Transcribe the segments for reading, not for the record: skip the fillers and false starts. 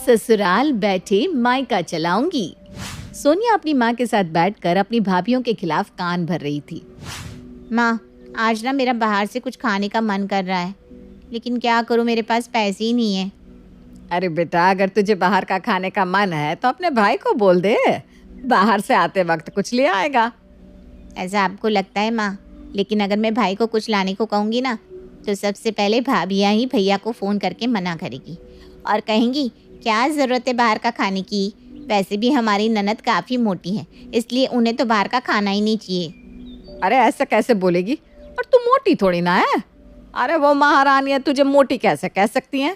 ससुराल बैठे मायका चलाऊंगी। सोनिया अपनी माँ के साथ बैठकर अपनी भाभीयों के खिलाफ कान भर रही थी। माँ, आज ना मेरा बाहर से कुछ खाने का मन कर रहा है, लेकिन क्या करूँ, मेरे पास पैसे ही नहीं है। अरे बेटा, अगर तुझे बाहर का खाने का मन है तो अपने भाई को बोल दे, बाहर से आते वक्त कुछ ले आएगा। ऐसा आपको लगता है माँ? लेकिन अगर मैं भाई को कुछ लाने को कहूँगी ना, तो सबसे पहले भाभियाँ ही भैया को फ़ोन करके मना करेगी और कहेंगी क्या ज़रूरत है बाहर का खाने की, वैसे भी हमारी ननद काफ़ी मोटी है, इसलिए उन्हें तो बाहर का खाना ही नहीं चाहिए। अरे ऐसा कैसे बोलेगी, और तू मोटी थोड़ी ना है। अरे वो महारानी है, तुझे मोटी कैसे कह सकती हैं?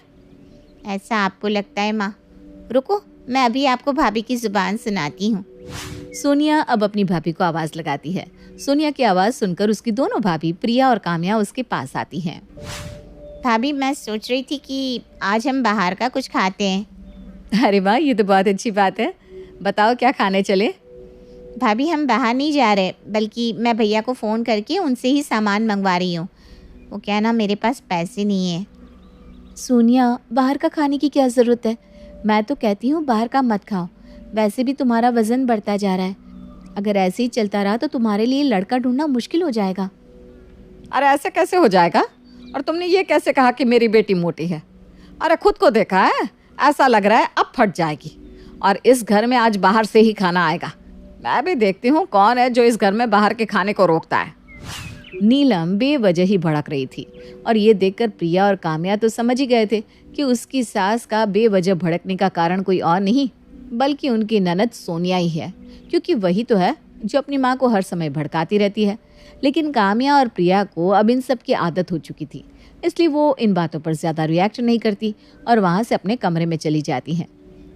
ऐसा आपको लगता है माँ? रुको, मैं अभी आपको भाभी की ज़ुबान सुनाती हूँ। सोनिया अब अपनी भाभी को आवाज़ लगाती है। सोनिया की आवाज़ सुनकर उसकी दोनों भाभी प्रिया और काम्या उसके पास आती हैं। भाभी, मैं सोच रही थी कि आज हम बाहर का कुछ खाते हैं। अरे वाह, ये तो बहुत अच्छी बात है। बताओ क्या खाने चले? भाभी, हम बाहर नहीं जा रहे, बल्कि मैं भैया को फ़ोन करके उनसे ही सामान मंगवा रही हूँ। वो क्या ना, मेरे पास पैसे नहीं है। सोनिया, बाहर का खाने की क्या ज़रूरत है? मैं तो कहती हूँ बाहर का मत खाओ, वैसे भी तुम्हारा वज़न बढ़ता जा रहा है। अगर ऐसे ही चलता रहा तो तुम्हारे लिए लड़का ढूंढना मुश्किल हो जाएगा। अरे ऐसे कैसे हो जाएगा? और तुमने ये कैसे कहा कि मेरी बेटी मोटी है? अरे खुद को देखा है, ऐसा लग रहा है अब फट जाएगी। और इस घर में आज बाहर से ही खाना आएगा। मैं भी देखती हूँ कौन है जो इस घर में बाहर के खाने को रोकता है। नीलम बेवजह ही भड़क रही थी और ये देखकर प्रिया और काम्या तो समझ ही गए थे कि उसकी सास का बेवजह भड़कने का कारण कोई और नहीं बल्कि उनकी ननद सोनिया ही है, क्योंकि वही तो है जो अपनी माँ को हर समय भड़काती रहती है। लेकिन काम्या और प्रिया को अब इन सब की आदत हो चुकी थी, इसलिए वो इन बातों पर ज़्यादा रिएक्ट नहीं करती और वहाँ से अपने कमरे में चली जाती हैं।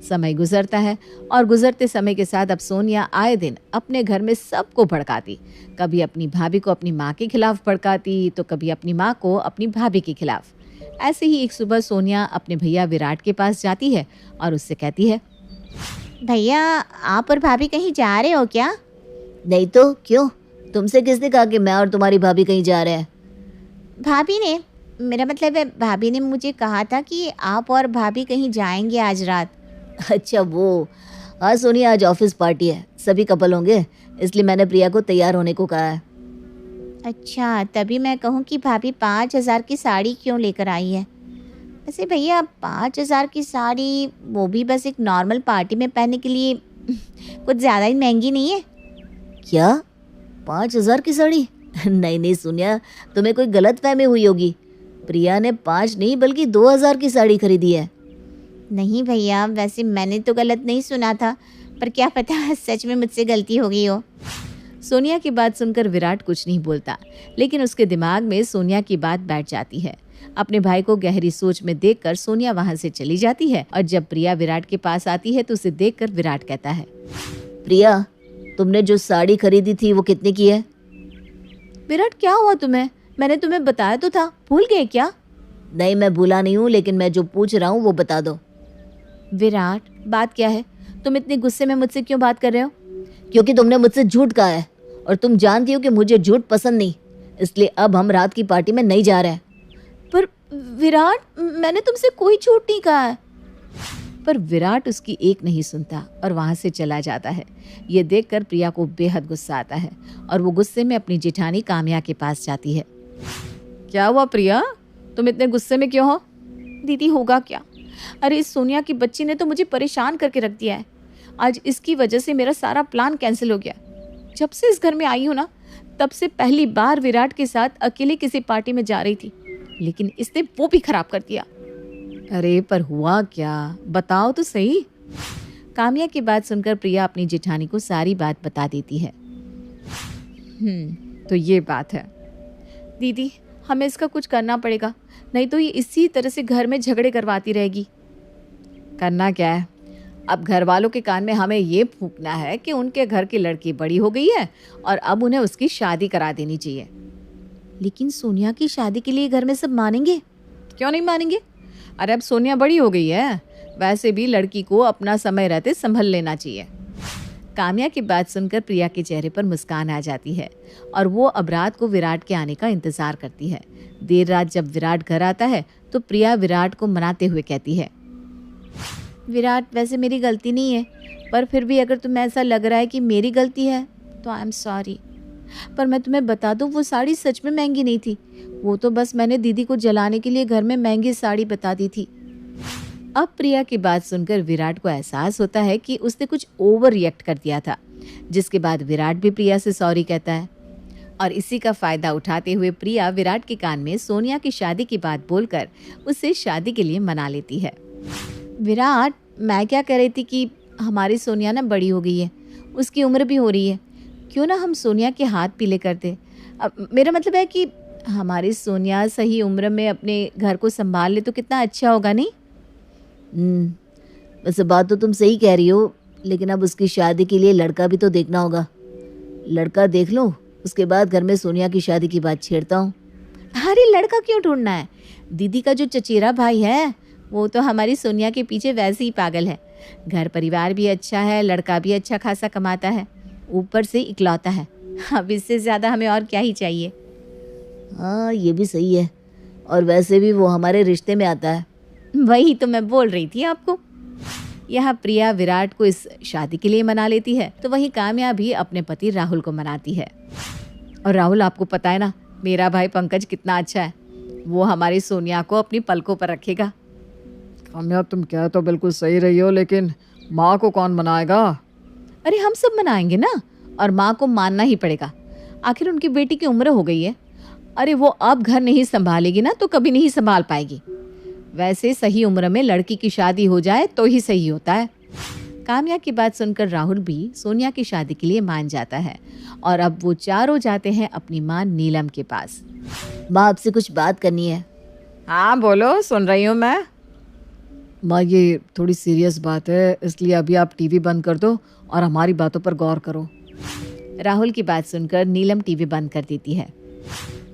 समय गुजरता है और गुजरते समय के साथ अब सोनिया आए दिन अपने घर में सबको भड़काती। कभी अपनी भाभी को अपनी माँ के खिलाफ भड़काती तो कभी अपनी माँ को अपनी भाभी के खिलाफ। ऐसे ही एक सुबह सोनिया अपने भैया विराट के पास जाती है और उससे कहती है, भैया, आप और भाभी कहीं जा रहे हो क्या? नहीं तो क्यों, तुमसे किसने कहा कि मैं और तुम्हारी भाभी कहीं जा रहे हैं? भाभी ने, मेरा मतलब है भाभी ने मुझे कहा था कि आप और भाभी कहीं जाएंगे आज रात। अच्छा वो, हाँ सोनिया, आज ऑफिस पार्टी है, सभी कपल होंगे, इसलिए मैंने प्रिया को तैयार होने को कहा है। अच्छा, तभी मैं कहूँ कि भाभी 5,000 की साड़ी क्यों लेकर आई है? वैसे भैया, 5,000 की साड़ी, वो भी बस एक नॉर्मल पार्टी में पहनने के लिए, कुछ ज़्यादा ही महंगी नहीं है क्या 5,000 की साड़ी? नहीं नहीं सोनिया, तुम्हें कोई गलत फहमी हुई होगी। प्रिया ने 5 नहीं बल्कि 2,000 की साड़ी खरीदी है। नहीं भैया, वैसे मैंने तो गलत नहीं सुना था, पर क्या पता सच में मुझसे गलती हो गई हो। सोनिया की बात सुनकर विराट कुछ नहीं बोलता, लेकिन उसके दिमाग में सोनिया की बात बैठ जाती है। अपने भाई को गहरी सोच में देखकर सोनिया वहां से चली जाती है और जब प्रिया विराट के पास आती है तो उसे देखकर विराट कहता है, प्रिया, तुमने जो साड़ी खरीदी थी वो कितने की है? विराट, क्या हुआ तुम्हें? मैंने तुम्हें बताया तो था, भूल गए क्या? नहीं, मैं भूला नहीं हूँ, लेकिन मैं जो पूछ रहा हूँ वो बता दो। विराट, बात क्या है? तुम इतने गुस्से में मुझसे क्यों बात कर रहे हो? क्योंकि तुमने मुझसे झूठ कहा है और तुम जानती हो कि मुझे झूठ पसंद नहीं, इसलिए अब हम रात की पार्टी में नहीं जा रहे हैं। पर विराट, मैंने तुमसे कोई झूठ नहीं कहा है। पर विराट उसकी एक नहीं सुनता और वहां से चला जाता है। ये देखकर प्रिया को बेहद गुस्सा आता है और वो गुस्से में अपनी जेठानी काम्या के पास जाती है। क्या हुआ प्रिया, तुम इतने गुस्से में क्यों हो? दीदी, होगा क्या? अरे इस सोनिया की बच्ची ने तो मुझे परेशान करके रख दिया है। आज इसकी वजह से मेरा सारा प्लान कैंसिल हो गया। जब से इस घर में आई हूँ ना, तब से पहली बार विराट के साथ अकेले किसी पार्टी में जा रही थी, लेकिन इसने वो भी खराब कर दिया। अरे पर हुआ क्या, बताओ तो सही। काम्या की बात सुनकर प्रिया अपनी जेठानी को सारी बात बता देती है। तो ये बात है दीदी, हमें इसका कुछ करना पड़ेगा, नहीं तो ये इसी तरह से घर में झगड़े करवाती रहेगी। करना क्या है, अब घर वालों के कान में हमें ये फूंकना है कि उनके घर की लड़की बड़ी हो गई है और अब उन्हें उसकी शादी करा देनी चाहिए। लेकिन सोनिया की शादी के लिए घर में सब मानेंगे? क्यों नहीं मानेंगे? अरे अब सोनिया बड़ी हो गई है, वैसे भी लड़की को अपना समय रहते संभल लेना चाहिए। काम्या की बात सुनकर प्रिया के चेहरे पर मुस्कान आ जाती है और वो अब रात को विराट के आने का इंतजार करती है। देर रात जब विराट घर आता है तो प्रिया विराट को मनाते हुए कहती है, विराट, वैसे मेरी गलती नहीं है, पर फिर भी अगर तुम्हें ऐसा लग रहा है कि मेरी गलती है तो आई एम सॉरी। पर मैं तुम्हें बता दूं, वो साड़ी सच में महंगी नहीं थी। वो तो बस मैंने दीदी को जलाने के लिए घर में महंगी साड़ी बता दी थी। अब प्रिया की बात सुनकर विराट को एहसास होता है कि उसने कुछ ओवर रिएक्ट कर दिया था, जिसके बाद विराट भी प्रिया से सॉरी कहता है। और इसी का फायदा उठाते हुए प्रिया विराट के कान में सोनिया की शादी की बात बोलकर उसे शादी के लिए मना लेती है। विराट, मैं क्या कह रही थी कि हमारी सोनिया ना बड़ी हो गई है, उसकी उम्र भी हो रही है, क्यों ना हम सोनिया के हाथ पीले कर दे। अब मेरा मतलब है कि हमारी सोनिया सही उम्र में अपने घर को संभाल ले तो कितना अच्छा होगा, नहीं? वैसे बात तो तुम सही कह रही हो, लेकिन अब उसकी शादी के लिए लड़का भी तो देखना होगा। लड़का देख लो, उसके बाद घर में सोनिया की शादी की बात छेड़ता हूँ। अरे लड़का क्यों ढूंढना है? दीदी का जो चचेरा भाई है वो तो हमारी सोनिया के पीछे वैसे ही पागल है। घर परिवार भी अच्छा है, लड़का भी अच्छा खासा कमाता है, ऊपर से इकलौता है। अब इससे ज़्यादा हमें और क्या ही चाहिए। हाँ, ये भी सही है, और वैसे भी वो हमारे रिश्ते में आता है। वही तो मैं बोल रही थी आपको। यहाँ प्रिया विराट को इस शादी के लिए मना लेती है, तो वहीं काम्या भी अपने पति राहुल को मनाती है। और राहुल, आपको पता है ना, मेरा भाई पंकज कितना अच्छा है। वो हमारी सोनिया को अपनी पलकों पर रखेगा। काम्या, तुम कह तो बिल्कुल सही रही हो, लेकिन माँ को कौन मनाएगा? अरे हम सब मनाएंगे ना, और माँ को मानना ही पड़ेगा। आखिर उनकी बेटी की उम्र हो गई है। अरे वो अब घर नहीं संभालेगी ना तो कभी नहीं संभाल पाएगी। वैसे सही उम्र में लड़की की शादी हो जाए तो ही सही होता है। काम्या की बात सुनकर राहुल भी सोनिया की शादी के लिए मान जाता है, और अब वो चारों जाते हैं अपनी माँ नीलम के पास। माँ, आपसे कुछ बात करनी है। हाँ बोलो, सुन रही हूँ मैं। माँ, ये थोड़ी सीरियस बात है, इसलिए अभी आप टीवी बंद कर दो और हमारी बातों पर गौर करो। राहुल की बात सुनकर नीलम टीवी बंद कर देती है।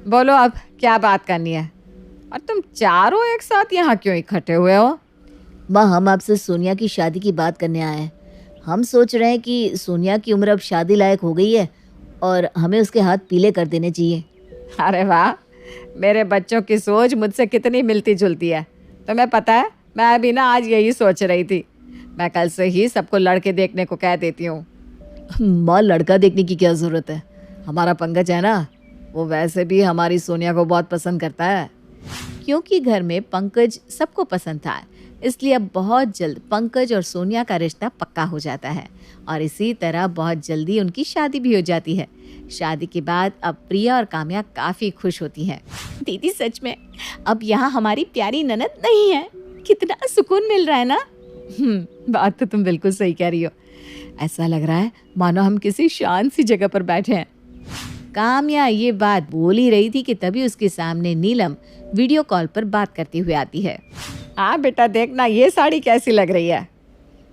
बोलो, अब क्या बात करनी है? और तुम चारों एक साथ यहाँ क्यों इकट्ठे हुए हो? माँ, हम आपसे सोनिया की शादी की बात करने आए हैं। हम सोच रहे हैं कि सोनिया की उम्र अब शादी लायक हो गई है और हमें उसके हाथ पीले कर देने चाहिए। अरे वाह, मेरे बच्चों की सोच मुझसे कितनी मिलती जुलती है। तुम्हें पता है, मैं भी ना आज यही सोच रही थी। मैं कल से ही सबको लड़के देखने को कह देती हूँ। माँ, लड़का देखने की क्या ज़रूरत है? हमारा पंकज है ना, वो वैसे भी हमारी सोनिया को बहुत पसंद करता है। क्योंकि घर में पंकज सबको पसंद था, इसलिए अब बहुत जल्द पंकज और सोनिया का रिश्ता पक्का हो जाता है, और इसी तरह बहुत जल्दी उनकी शादी भी हो जाती है। शादी के बाद अब प्रिया और काम्या काफ़ी खुश होती हैं। दीदी, सच में अब यहाँ हमारी प्यारी ननद नहीं है। कितना सुकून मिल रहा है ना। बात तो तुम बिल्कुल सही कह रही हो। ऐसा लग रहा है मानो हम किसी शांत सी जगह पर बैठे हैं। काम्या ये बात बोल ही रही थी कि तभी उसके सामने नीलम वीडियो कॉल पर बात करती हुई आती है। हाँ बेटा, देखना ये साड़ी कैसी लग रही है।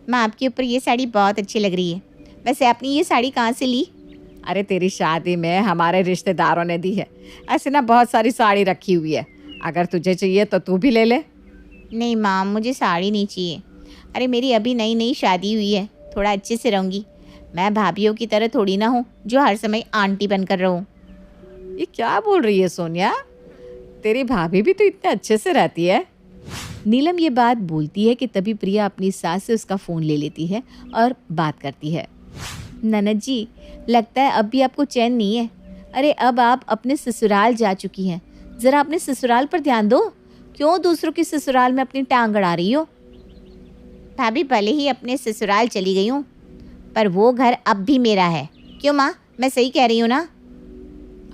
माँ, आपके ऊपर ये साड़ी बहुत अच्छी लग रही है। वैसे आपने ये साड़ी कहाँ से ली? अरे तेरी शादी में हमारे रिश्तेदारों ने दी है। ऐसे ना बहुत सारी साड़ी रखी हुई है, अगर तुझे चाहिए तो तू भी ले ले। नहीं माँ, मुझे साड़ी नहीं चाहिए। अरे मेरी अभी नई नई शादी हुई है, थोड़ा अच्छे से रहूँगी। मैं भाभीियों की तरह थोड़ी ना हूँ जो हर समय आंटी बनकर रहूँ। ये क्या बोल रही है सोनिया? तेरी भाभी भी तो इतने अच्छे से रहती है। नीलम ये बात बोलती है कि तभी प्रिया अपनी सास से उसका फ़ोन ले लेती है और बात करती है। ननद जी, लगता है अब भी आपको चैन नहीं है। अरे अब आप अपने ससुराल जा चुकी हैं, ज़रा अपने ससुराल पर ध्यान दो। क्यों दूसरों के ससुराल में अपनी टांग अड़ा रही हो? भाभी, भले ही अपने ससुराल चली गई हूँ, पर वो घर अब भी मेरा है। क्यों माँ, मैं सही कह रही हूँ ना?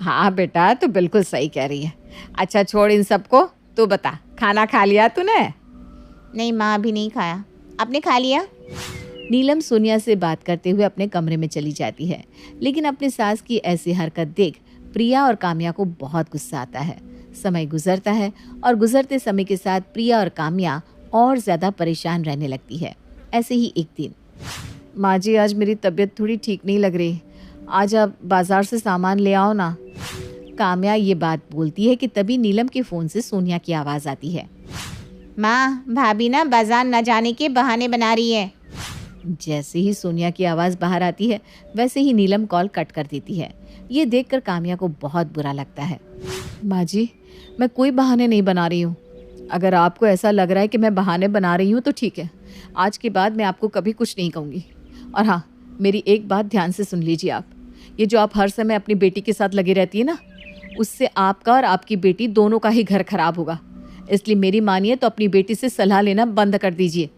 हाँ बेटा, तू बिल्कुल सही कह रही है। अच्छा छोड़ इन सबको, तू बता, खाना खा लिया तूने? नहीं माँ, अभी नहीं खाया। आपने खा लिया? नीलम सोनिया से बात करते हुए अपने कमरे में चली जाती है, लेकिन अपनी सास की ऐसी हरकत देख प्रिया और काम्या को बहुत गुस्सा आता है। समय गुजरता है और गुजरते समय के साथ प्रिया और काम्या और ज़्यादा परेशान रहने लगती है। ऐसे ही एक दिन, माँ जी, आज मेरी तबीयत थोड़ी ठीक नहीं लग रही, आज आप बाज़ार से सामान ले आओ ना। काम्या ये बात बोलती है कि तभी नीलम के फ़ोन से सोनिया की आवाज़ आती है। माँ, भाभी ना बाजार न जाने के बहाने बना रही है। जैसे ही सोनिया की आवाज़ बाहर आती है, वैसे ही नीलम कॉल कट कर देती है। ये देखकर काम्या को बहुत बुरा लगता है। माँ जी, मैं कोई बहाने नहीं बना रही हूँ। अगर आपको ऐसा लग रहा है कि मैं बहाने बना रही हूँ तो ठीक है, आज के बाद मैं आपको कभी कुछ नहीं कहूँगी। और हाँ, मेरी एक बात ध्यान से सुन लीजिए आप। ये जो आप हर समय अपनी बेटी के साथ लगी रहती है ना, उससे आपका और आपकी बेटी दोनों का ही घर खराब होगा। इसलिए मेरी मानिए तो अपनी बेटी से सलाह लेना बंद कर दीजिए।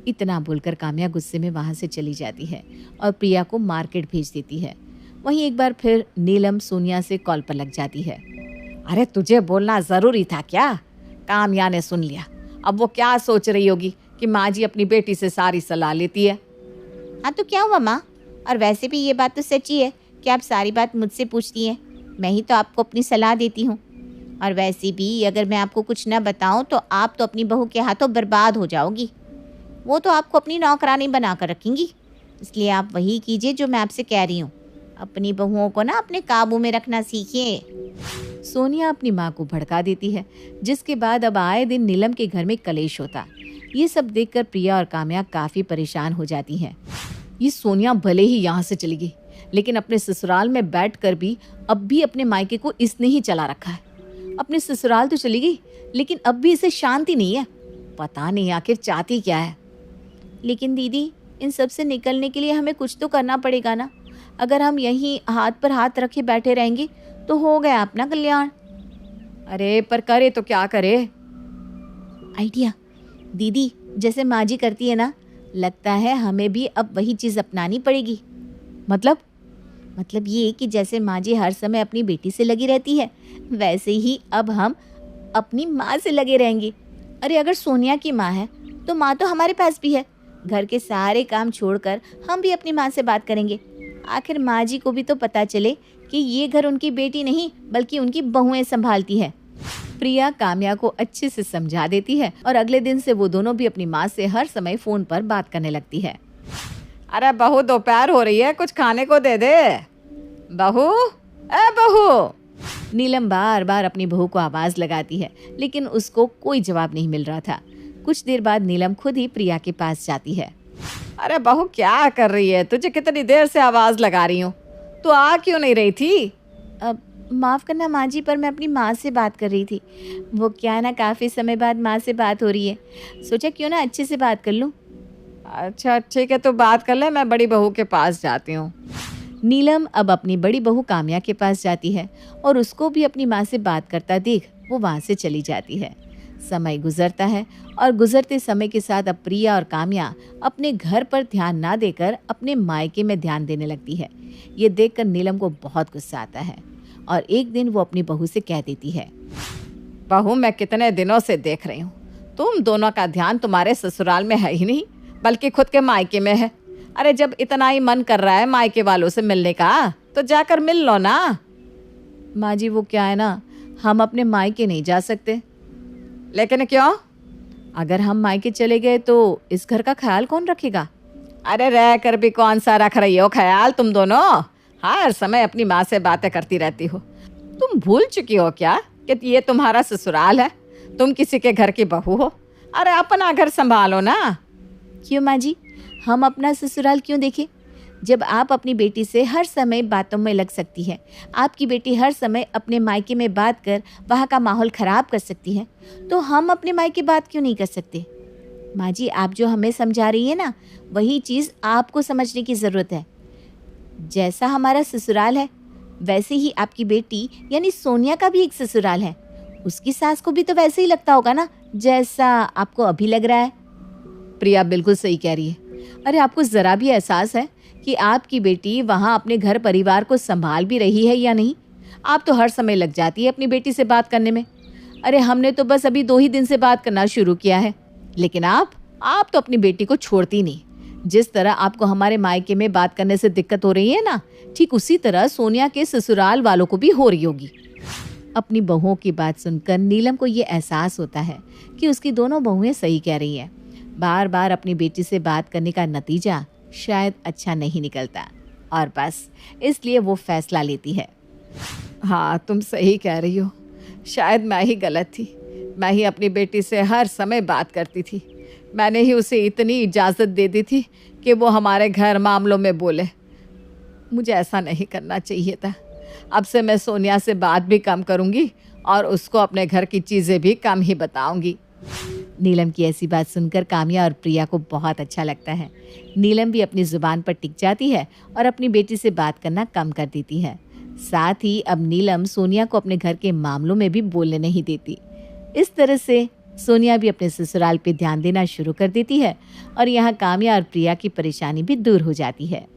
इतना बोलकर काम्या गुस्से में वहाँ से चली जाती है और प्रिया को मार्केट भेज देती है। वहीं एक बार फिर नीलम सोनिया से कॉल पर लग जाती है। अरे तुझे बोलना ज़रूरी था क्या? काम्या ने सुन लिया। अब वो क्या सोच रही होगी कि माँ जी अपनी बेटी से सारी सलाह लेती है। हाँ तो क्या हुआ माँ? और वैसे भी ये बात तो सच्ची है कि आप सारी बात मुझसे पूछती हैं। मैं ही तो आपको अपनी सलाह देती हूँ। और वैसे भी अगर मैं आपको कुछ न बताऊँ तो आप तो अपनी बहू के हाथों बर्बाद हो जाओगी। वो तो आपको अपनी नौकरानी बना कर रखेंगी। इसलिए आप वही कीजिए जो मैं आपसे कह रही हूँ। अपनी बहुओं को ना अपने काबू में रखना सीखिए। सोनिया अपनी माँ को भड़का देती है, जिसके बाद अब आए दिन नीलम के घर में कलेश होता। ये सब देखकर प्रिया और काम्या काफ़ी परेशान हो जाती हैं। ये सोनिया भले ही यहाँ से चली गई, लेकिन अपने ससुराल में बैठकर भी अब भी अपने मायके को इसने ही चला रखा है। अपने ससुराल तो चली गई, लेकिन अब भी इसे शांति नहीं है। पता नहीं आखिर चाहती क्या है। लेकिन दीदी, इन सब से निकलने के लिए हमें कुछ तो करना पड़ेगा ना। अगर हम यहीं हाथ पर हाथ रखे बैठे रहेंगे तो हो गया अपना कल्याण। अरे पर करे तो क्या करे? आइडिया दीदी, जैसे माँ जी करती है ना, लगता है हमें भी अब वही चीज़ अपनानी पड़ेगी। मतलब ये कि जैसे माँ जी हर समय अपनी बेटी से लगी रहती है, वैसे ही अब हम अपनी माँ से लगे रहेंगे। अरे अगर सोनिया की माँ है तो माँ तो हमारे पास भी है। घर के सारे काम छोड़कर हम भी अपनी माँ से बात करेंगे। आखिर माँ जी को भी तो पता चले कि ये घर उनकी बेटी नहीं बल्कि उनकी बहुएं संभालती है। प्रिया काम्या को अच्छे से समझा देती है और अगले दिन से वो दोनों भी अपनी माँ से हर समय फ़ोन पर बात करने लगती है। अरे बहू, दोपहर हो रही है, कुछ खाने को दे दे। बहू, ए बहू। नीलम बार बार अपनी बहू को आवाज़ लगाती है, लेकिन उसको कोई जवाब नहीं मिल रहा था। कुछ देर बाद नीलम खुद ही प्रिया के पास जाती है। अरे बहू, क्या कर रही है? तुझे कितनी देर से आवाज़ लगा रही हूँ, तू आ क्यों नहीं रही थी? अब माफ़ करना माँ जी, पर मैं अपनी माँ से बात कर रही थी। वो क्या है ना, काफ़ी समय बाद माँ से बात हो रही है, सोचा क्यों ना अच्छे से बात कर लूँ। अच्छा ठीक है, तो बात कर ले, मैं बड़ी बहू के पास जाती हूँ। नीलम अब अपनी बड़ी बहू काम्या के पास जाती है और उसको भी अपनी माँ से बात करता देख वो वहाँ से चली जाती है। समय गुजरता है और गुजरते समय के साथ अब प्रिया और काम्या अपने घर पर ध्यान ना देकर अपने मायके में ध्यान देने लगती है। ये देखकर नीलम को बहुत गुस्सा आता है और एक दिन वो अपनी बहू से कह देती है, बहू, मैं कितने दिनों से देख रही हूँ, तुम दोनों का ध्यान तुम्हारे ससुराल में है ही नहीं, बल्कि खुद के मायके में है। अरे जब इतना ही मन कर रहा है मायके वालों से मिलने का, तो जाकर मिल लो ना। माँ जी, वो क्या है ना, हम अपने मायके नहीं जा सकते। लेकिन क्यों? अगर हम मायके चले गए तो इस घर का ख्याल कौन रखेगा? अरे रह कर भी कौन सा रख रही हो ख्याल? तुम दोनों हर समय अपनी माँ से बातें करती रहती हो। तुम भूल चुकी हो क्या कि ये तुम्हारा ससुराल है, तुम किसी के घर की बहू हो। अरे अपना घर संभालो ना। क्यों माँ जी, हम अपना ससुराल क्यों देखें? जब आप अपनी बेटी से हर समय बातों में लग सकती है, आपकी बेटी हर समय अपने मायके में बात कर वहाँ का माहौल ख़राब कर सकती है, तो हम अपने मायके बात क्यों नहीं कर सकते? माँ जी, आप जो हमें समझा रही है ना, वही चीज़ आपको समझने की ज़रूरत है। जैसा हमारा ससुराल है, वैसे ही आपकी बेटी यानी सोनिया का भी एक ससुराल है। उसकी सास को भी तो वैसे ही लगता होगा ना, जैसा आपको अभी लग रहा है। प्रिया बिल्कुल सही कह रही है। अरे आपको ज़रा भी एहसास है कि आपकी बेटी वहाँ अपने घर परिवार को संभाल भी रही है या नहीं? आप तो हर समय लग जाती है अपनी बेटी से बात करने में। अरे हमने तो बस अभी 2 ही दिन से बात करना शुरू किया है, लेकिन आप तो अपनी बेटी को छोड़ती नहीं। जिस तरह आपको हमारे मायके में बात करने से दिक्कत हो रही है ना, ठीक उसी तरह सोनिया के ससुराल वालों को भी हो रही होगी। अपनी बहुओं की बात सुनकर नीलम को ये एहसास होता है कि उसकी दोनों बहुएं सही कह रही हैं। बार बार अपनी बेटी से बात करने का नतीजा शायद अच्छा नहीं निकलता और बस इसलिए वो फैसला लेती है। हाँ, तुम सही कह रही हो। शायद मैं ही गलत थी। मैं ही अपनी बेटी से हर समय बात करती थी। मैंने ही उसे इतनी इजाज़त दे दी थी कि वो हमारे घर मामलों में बोले। मुझे ऐसा नहीं करना चाहिए था। अब से मैं सोनिया से बात भी कम करूँगी और उसको अपने घर की चीज़ें भी कम ही बताऊँगी। नीलम की ऐसी बात सुनकर काम्या और प्रिया को बहुत अच्छा लगता है। नीलम भी अपनी ज़ुबान पर टिक जाती है और अपनी बेटी से बात करना कम कर देती है। साथ ही अब नीलम सोनिया को अपने घर के मामलों में भी बोलने नहीं देती। इस तरह से सोनिया भी अपने ससुराल पे ध्यान देना शुरू कर देती है और यहाँ काम्या और प्रिया की परेशानी भी दूर हो जाती है।